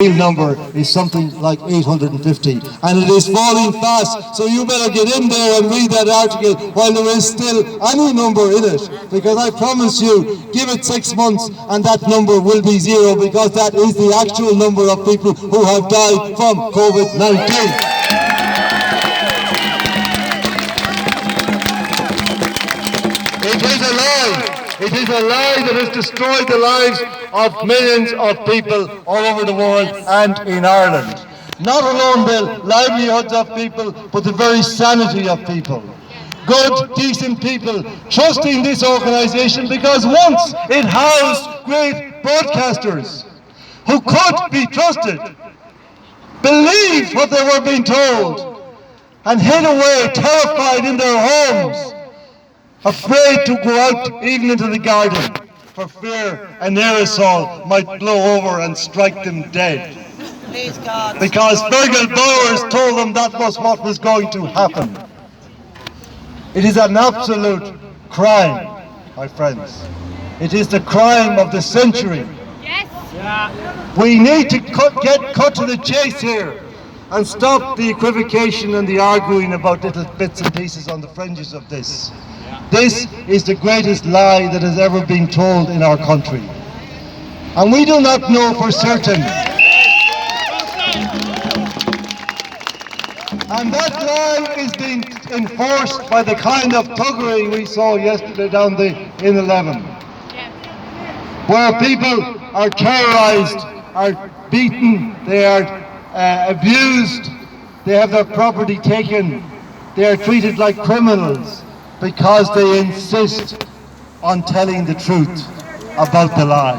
real number is something like 850, and it is falling fast, so you better get in there and read that article while there is still any number in it, because I promise you, give it 6 months and that number will be zero, because that is the actual number of people who have died from COVID-19. It is a lie. It is a lie that has destroyed the lives of millions of people all over the world and in Ireland. Not alone the livelihoods of people, but the very sanity of people. Good, decent people trusting this organisation because once it housed great broadcasters who could be trusted, believed what they were being told, and hid away terrified in their homes, afraid to go out even into the garden for fear an aerosol might blow over and strike them dead. Because Fergal Bowers told them that was what was going to happen. It is an absolute crime, my friends. It is the crime of the century. We need to get cut to the chase here and stop the equivocation and the arguing about little bits and pieces on the fringes of this. This is the greatest lie that has ever been told in our country. And we do not know for certain. And that lie is being enforced by the kind of thuggery we saw yesterday down in 11. Where people are terrorised, are beaten, they are abused, they have their property taken, they are treated like criminals, because they insist on telling the truth about the lie.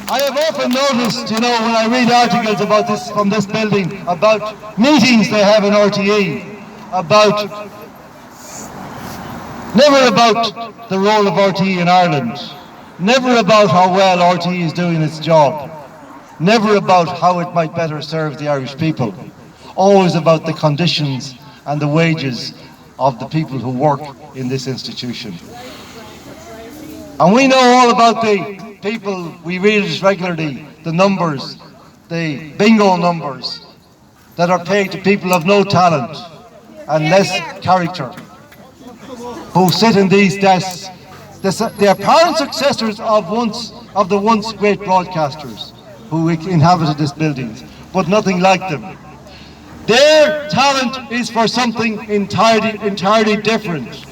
I have often noticed, when I read articles about this from this building, about meetings they have in RTE, never about the role of RTE in Ireland, never about how well RTE is doing its job, never about how it might better serve the Irish people, always about the conditions and the wages of the people who work in this institution. And we know all about the people, we read it regularly, the numbers, the bingo numbers that are paid to people of no talent and less character, who sit in these desks. They are apparent successors of the once great broadcasters who inhabited these buildings, but nothing like them. Their talent is for something entirely different.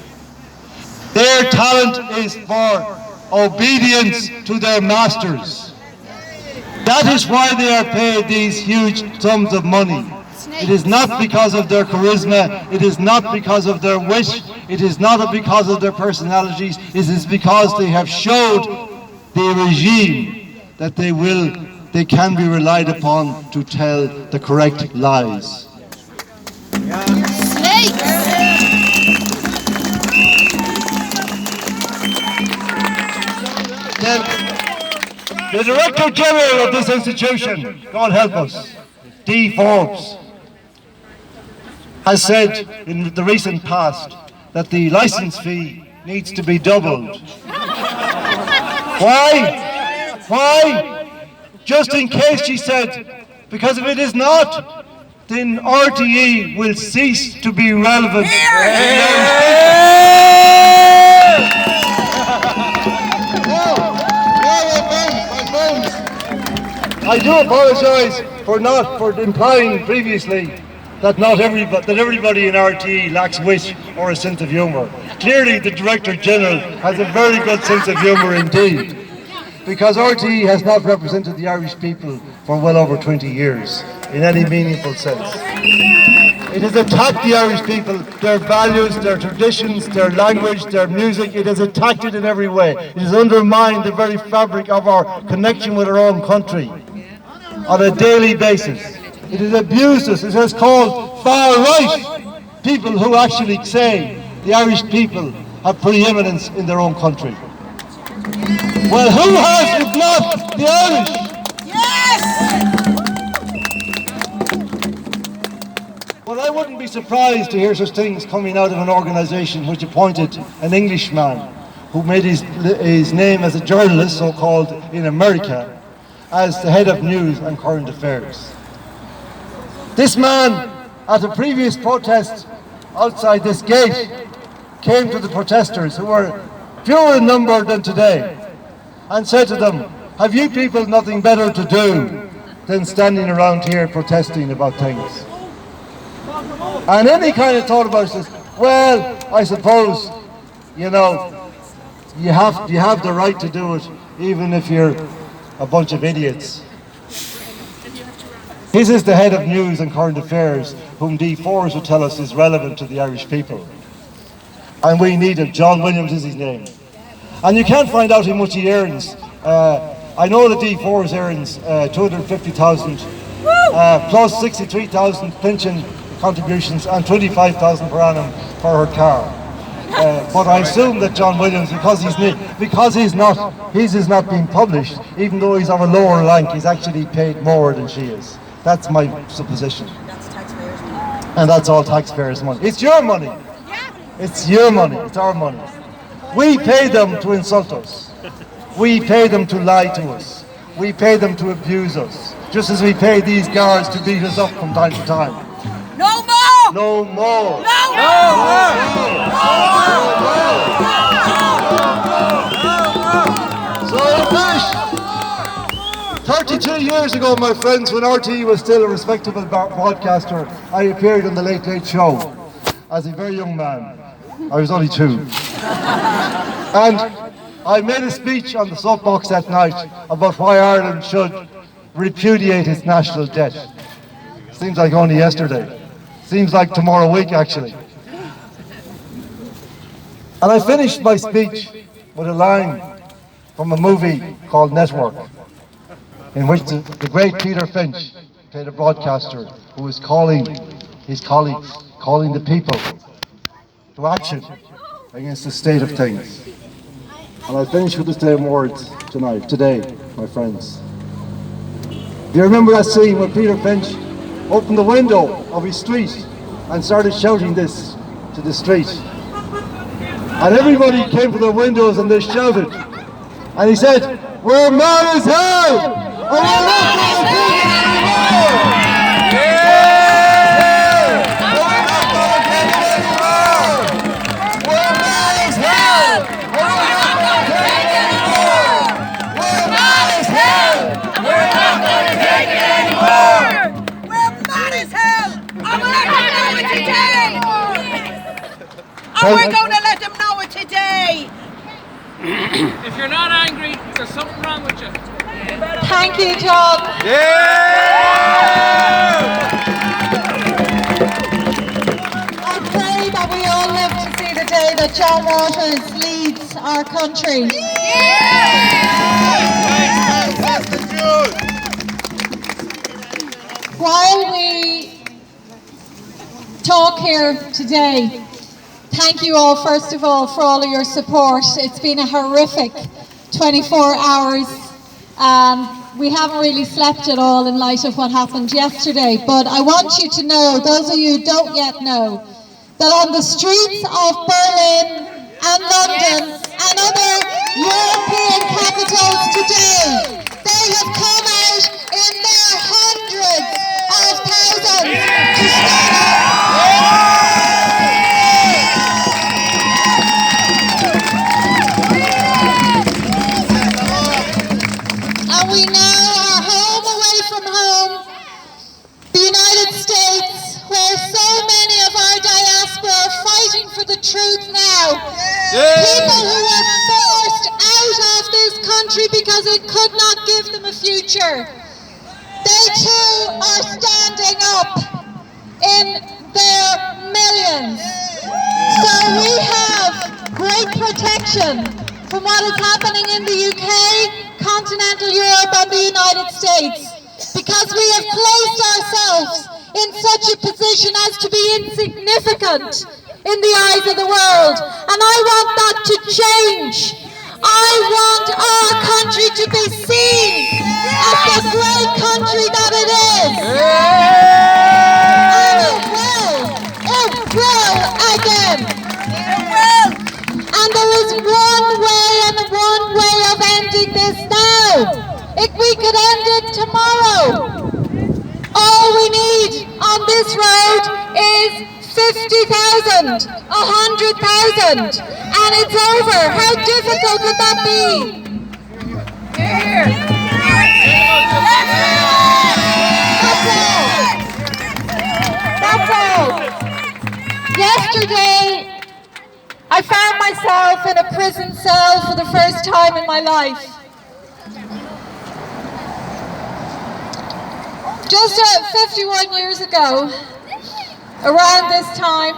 Their talent is for obedience to their masters. That is why they are paid these huge sums of money. It is not because of their charisma, it is not because of their wit, it is not because of their personalities, it is because they have showed the regime that they can be relied upon to tell the correct lies. The Director General of this institution, God help us, D. Forbes, has said in the recent past that the licence fee needs to be doubled. Why? Why? Just in case, she said, because if it is not, then RTE will cease to be relevant. I do apologise for implying previously that everybody in RTE lacks wit or a sense of humour. Clearly, the Director General has a very good sense of humour indeed, because RTE has not represented the Irish people for well over 20 years in any meaningful sense. It has attacked the Irish people, their values, their traditions, their language, their music. It has attacked it in every way. It has undermined the very fabric of our connection with our own country on a daily basis. It has abused us. It has called far-right people who actually say the Irish people have preeminence in their own country. Well, who has if not the Irish? Yes! Well, I wouldn't be surprised to hear such things coming out of an organisation which appointed an Englishman who made his name as a journalist, so-called in America, as the head of news and current affairs. This man, at a previous protest outside this gate, came to the protesters, who were fewer in number than today, and said to them, "Have you people nothing better to do than standing around here protesting about things?" And then he kind of thought about it and says, "Well, I suppose, you know, you have the right to do it, even if you're a bunch of idiots." This is the head of news and current affairs, whom D4s would tell us is relevant to the Irish people. And we need him. John Williams is his name. And you can't find out how much he earns. I know the D4s earns 250,000 plus 63,000 pension contributions and 25,000 per annum for her car. But I assume that John Williams, because his is not being published, even though he's of a lower rank, he's actually paid more than she is. That's my supposition. That's taxpayers' money. And that's all taxpayers' money. It's your money. It's your money. It's our money. We pay them to insult us. We pay them to lie to us. We pay them to abuse us. Just as we pay these guards to beat us up from time to time. No more! No more! No more! So I finish. 32 years ago, my friends, when RTE was still a respectable broadcaster, I appeared on the Late Late Show as a very young man. I was only 2. And I made a speech on the soapbox that night about why Ireland should repudiate its national debt. Seems like only yesterday. Seems like tomorrow week, actually. And I finished my speech with a line from a movie called Network, in which the great Peter Finch played a broadcaster who was calling his colleagues, calling the people to action against the state of things. And I'll finish with the same words today, my friends. Do you remember that scene when Peter Finch opened the window of his street and started shouting this to the street? And everybody came to their windows and they shouted. And he said, "We're mad as hell! And we're not going to take it anymore! We're mad as hell! And we're not going to take it anymore! We're mad as hell! And we're not going to take it anymore! We're mad as hell! And we're not going to know it today! And we're going to let them know it today! If you're not angry, there's something wrong with you. Thank you, John. I pray that we all live to see the day that John Waters leads our country. While we talk here today, thank you all, first of all, for all of your support. It's been a horrific 24 hours. We haven't really slept at all in light of what happened yesterday. But I want you to know, those of you who don't yet know, that on the streets of Berlin and London and other European capitals today, they have come out in their hundreds of thousands to stand up. And we now are home away from home, the United States, where so many of our diaspora are fighting for the truth now. People who were forced out of this country because it could not give them a future. They too are standing up in their millions. So we have great protection from what is happening in the UK, continental Europe and the United States, because we have placed ourselves in such a position as to be insignificant in the eyes of the world. And I want that to change. I want our country to be seen as the great country that it is. And it will again. And there is one way could end it tomorrow. All we need on this road is 50,000, 100,000, and it's over. How difficult would that be? That's all. Yesterday, I found myself in a prison cell for the first time in my life. Just 51 years ago, around this time,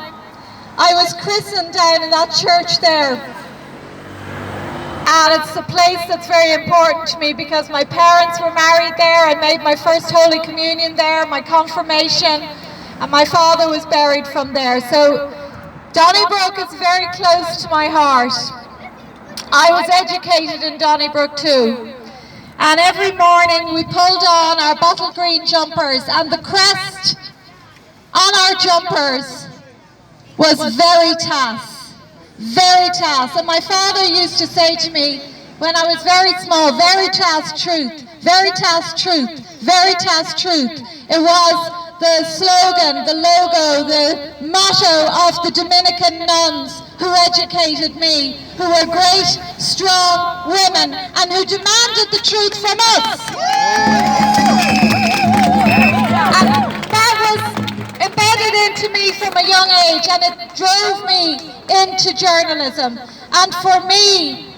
I was christened down in that church there. And it's a place that's very important to me because my parents were married there. I made my first Holy Communion there, my confirmation, and my father was buried from there. So Donnybrook is very close to my heart. I was educated in Donnybrook too. And every morning we pulled on our bottle green jumpers, and the crest on our jumpers was Veritas. Veritas. And my father used to say to me when I was very small, Veritas truth, Veritas truth, Veritas truth. It was the slogan, the logo, the motto of the Dominican nuns who educated me, who were great, strong women, and who demanded the truth from us. And that was embedded into me from a young age, and it drove me into journalism. And for me,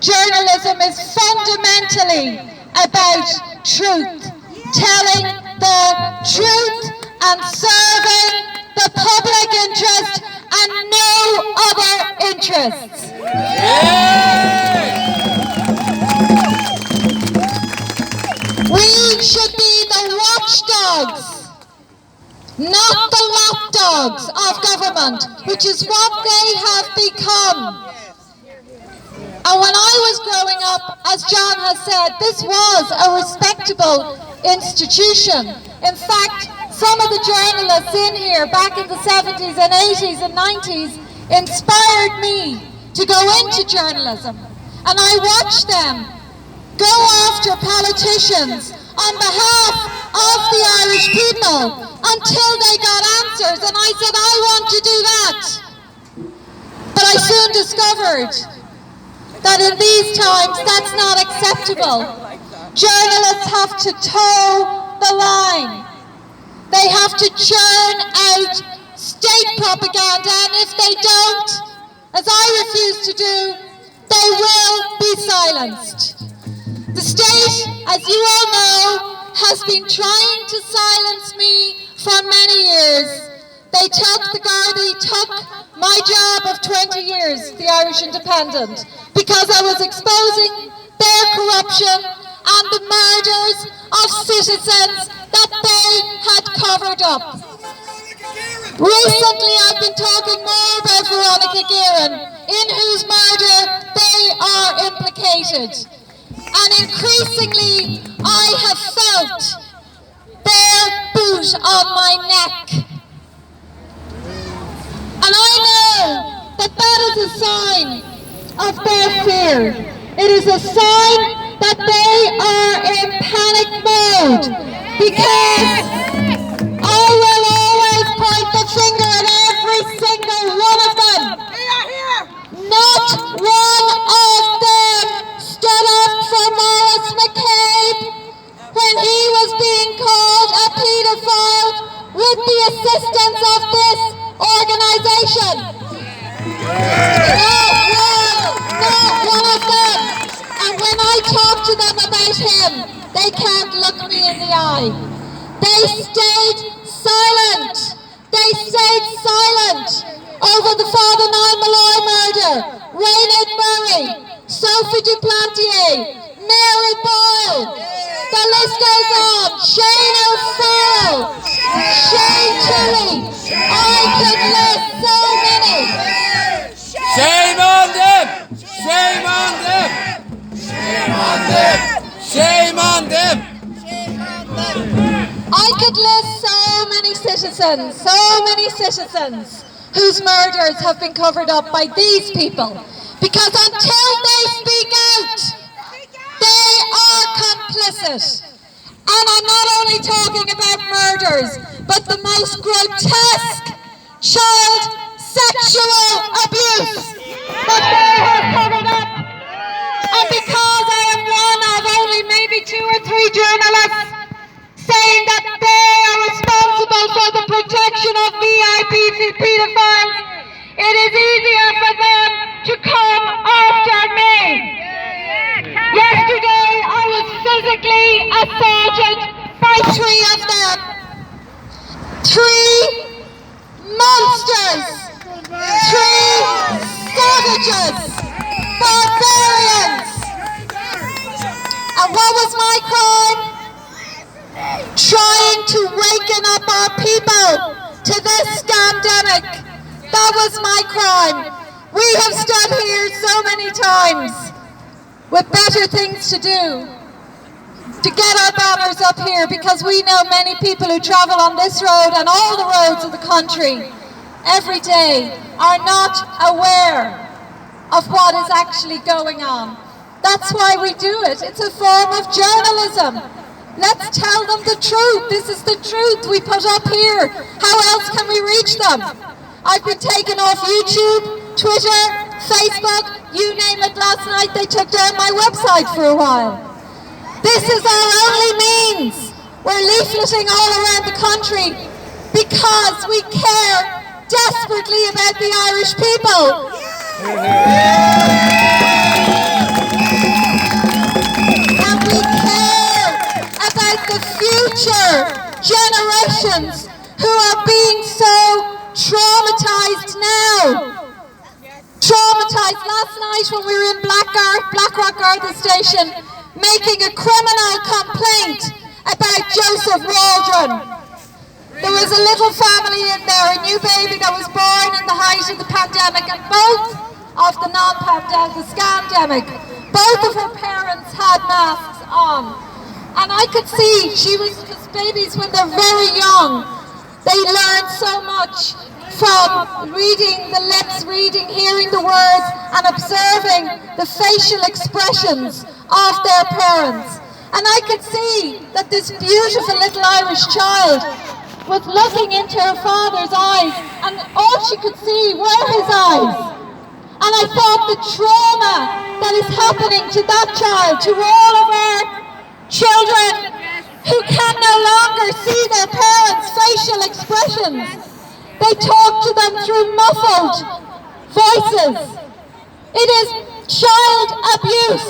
journalism is fundamentally about truth, telling the truth and serving the public interest and no other interests. We should be the watchdogs, not the lapdogs of government, which is what they have become. And when I was growing up, as John has said, this was a respectable institution. In fact, some of the journalists in here back in the 70s and 80s and 90s inspired me to go into journalism. And I watched them go after politicians on behalf of the Irish people until they got answers. And I said, I want to do that. But I soon discovered that in these times that's not acceptable. Journalists have to toe the line. They have to churn out state propaganda, and if they don't, as I refuse to do, they will be silenced. The state, as you all know, has been trying to silence me for many years. They took my job of 20 years, the Irish Independent, because I was exposing their corruption and the murders of citizens that they had covered up. Recently I've been talking more about Veronica Guerin, in whose murder they are implicated. And increasingly I have felt their boot on my neck. And I know that that is a sign of their fear. It is a sign that they are in panic mode, because I will always point the finger at every single one of them. Not one of them stood up for Maurice McCabe when he was being called a paedophile with the assistance of this organization. Not one of them. And when I talk to them about him, they can't look me in the eye. They stayed silent. They stayed silent over the Father Niall Malloy murder, Raynard Murray, Sophie Duplantier, Mary Boyle. The list goes on. Shane O'Farrell, Shane Tilley. I could list so many. Shame on them! Shame on them! Shame on them! Shame on them! I could list so many citizens whose murders have been covered up by these people. Because until they speak out, they are complicit. it. And I'm not only talking about murders, but the most grotesque child sexual abuse that they have covered up. And because I am one of only maybe 2 or 3 journalists saying that they are responsible for the protection of VIP pedophiles, it is easier for them to come after me. Yesterday I was physically assaulted by 3 of them. 3 monsters. 3 savages. Barbarians. And what was my crime? Trying to waken up our people to this scandemic. That was my crime. We have stood here so many times with better things to do, to get our banners up here, because we know many people who travel on this road and all the roads of the country every day are not aware of what is actually going on. That's why we do it. It's a form of journalism. Let's tell them the truth. This is the truth we put up here. How else can we reach them? I've been taken off YouTube, Twitter, Facebook, you name it. Last night they took down my website for a while. This is our only means. We're leafleting all around the country because we care desperately about the Irish people. And we care about the future generations who are being so traumatized now. Traumatized. Last night when we were in Blackrock Garda Station making a criminal complaint about Joseph Waldron. There was a little family in there, a new baby that was born in the height of the pandemic, and both of the non-pandemic, the scandemic, both of her parents had masks on. And I could see because babies when they're very young, they learn so much from reading the lips, hearing the words, and observing the facial expressions of their parents. And I could see that this beautiful little Irish child was looking into her father's eyes, and all she could see were his eyes. And I thought the trauma that is happening to that child, to all of our children who can no longer see their parents' facial expressions. They talk to them through muffled voices. It is child abuse.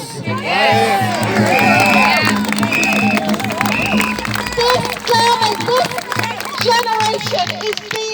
This generation is being